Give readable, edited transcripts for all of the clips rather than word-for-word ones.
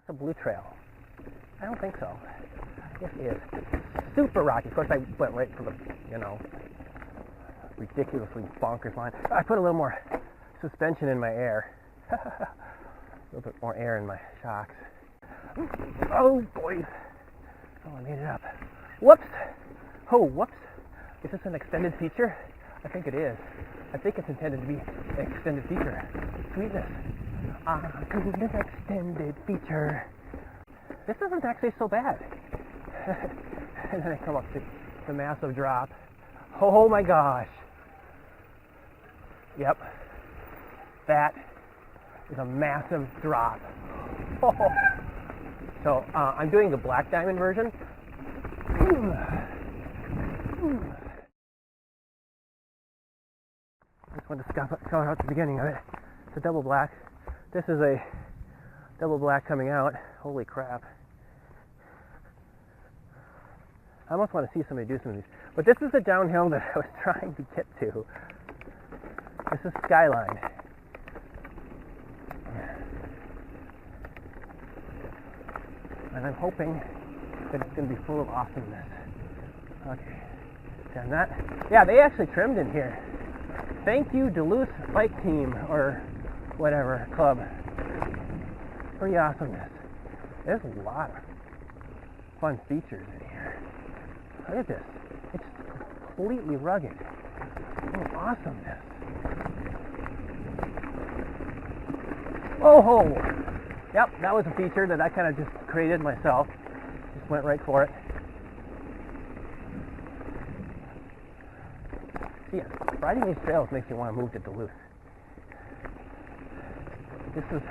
It's a blue trail. I don't think so. Yes, it is. Super rocky. Of course, I went right for the, ridiculously bonkers line. I put a little more suspension in my air. A little bit more air in my shocks. Oh, boy. Oh, I made it up. Whoops. Oh, whoops. Is this an extended feature? I think it is. I think it's intended to be an extended feature. Sweetness. An extended feature. This isn't actually so bad. And then I come up to the massive drop. Oh my gosh. Yep. That is a massive drop. Oh. So I'm doing the black diamond version. Just wanted to color out the beginning of it. It's a double black. This is a double black coming out. Holy crap. I almost want to see somebody do some of these. But this is the downhill that I was trying to get to. This is Skyline. And I'm hoping that it's going to be full of awesomeness. Okay. Done that. Yeah, they actually trimmed in here. Thank you, Duluth bike team, or whatever, club. Pretty awesomeness. There's a lot of fun features in here. Look at this. It's completely rugged. Oh, awesomeness. Oh, yep, that was a feature that I kind of just created myself. Just went right for it. Yeah, riding these trails makes me want to move to Duluth. This is,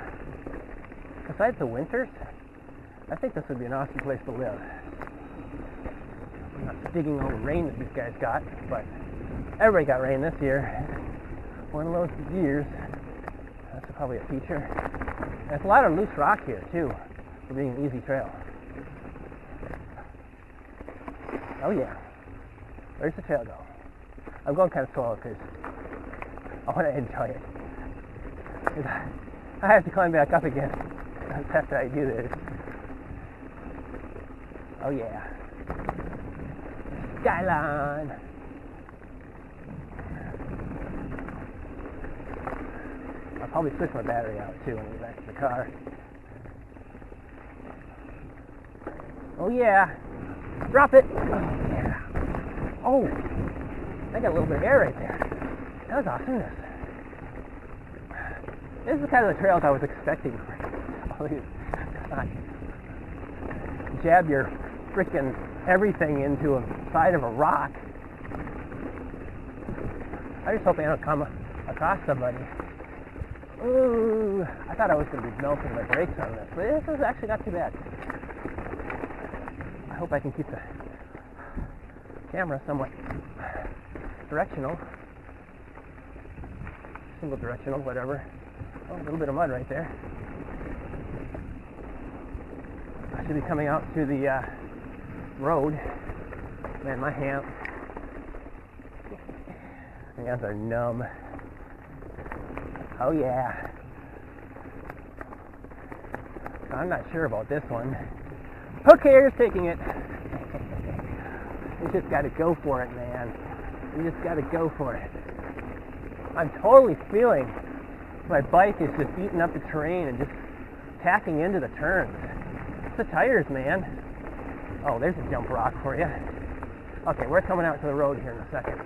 besides the winters, I think this would be an awesome place to live. I'm not digging all the rain that these guys got, but everybody got rain this year. One of those years. That's probably a feature. There's a lot of loose rock here too, for being an easy trail. Oh yeah. Where's the trail go? I'm going kind of slow because I want to enjoy it. I have to climb back up again after I do this. Oh yeah. Skyline. I'll probably switch my battery out too when I get back to the car. Oh yeah. Drop it. Oh yeah. Oh. I got a little bit of air right there. That was awesomeness. This is the kind of the trails I was expecting. Jab your freaking everything into a side of a rock. I just hope I don't come across somebody. Ooh, I thought I was going to be melting my brakes on this, but this is actually not too bad. I hope I can keep the camera somewhat directional, single directional, whatever. Oh, a little bit of mud right there. I should be coming out to the road. Man, my hands are numb. Oh yeah. I'm not sure about this one. Who cares taking it? You just gotta go for it, man. You just gotta go for it. I'm totally feeling my bike is just eating up the terrain and just tacking into the turns. It's the tires, man. Oh, there's a jump rock for you. Okay, we're coming out to the road here in a second.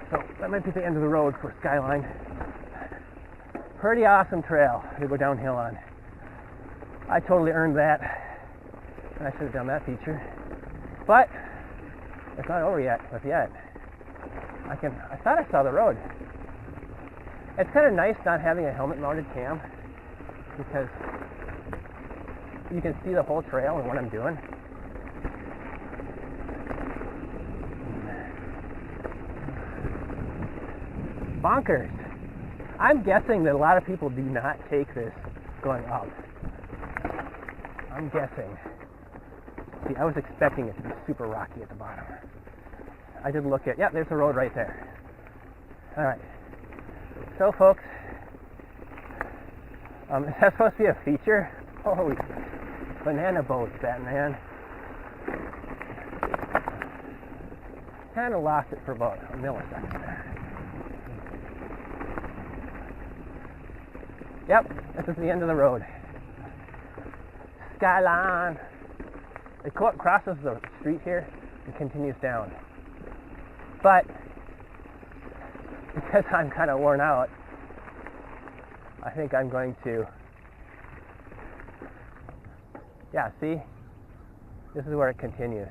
So that might be the end of the road for Skyline. Pretty awesome trail to go downhill on. I totally earned that. And I should have done that feature. But it's not over yet, I thought I saw the road. It's kind of nice not having a helmet mounted cam because you can see the whole trail and what I'm doing. Bonkers. I'm guessing that a lot of people do not take this going up. I'm guessing. See, I was expecting it to be super rocky at the bottom. I did look at, yeah, there's a road right there. All right. So, folks, is that supposed to be a feature? Holy banana boats, Batman. Kind of lost it for about a millisecond there. Yep, this is the end of the road. Skyline. It crosses the street here and continues down. But because I'm kind of worn out, I think I'm going to, yeah, see? This is where it continues.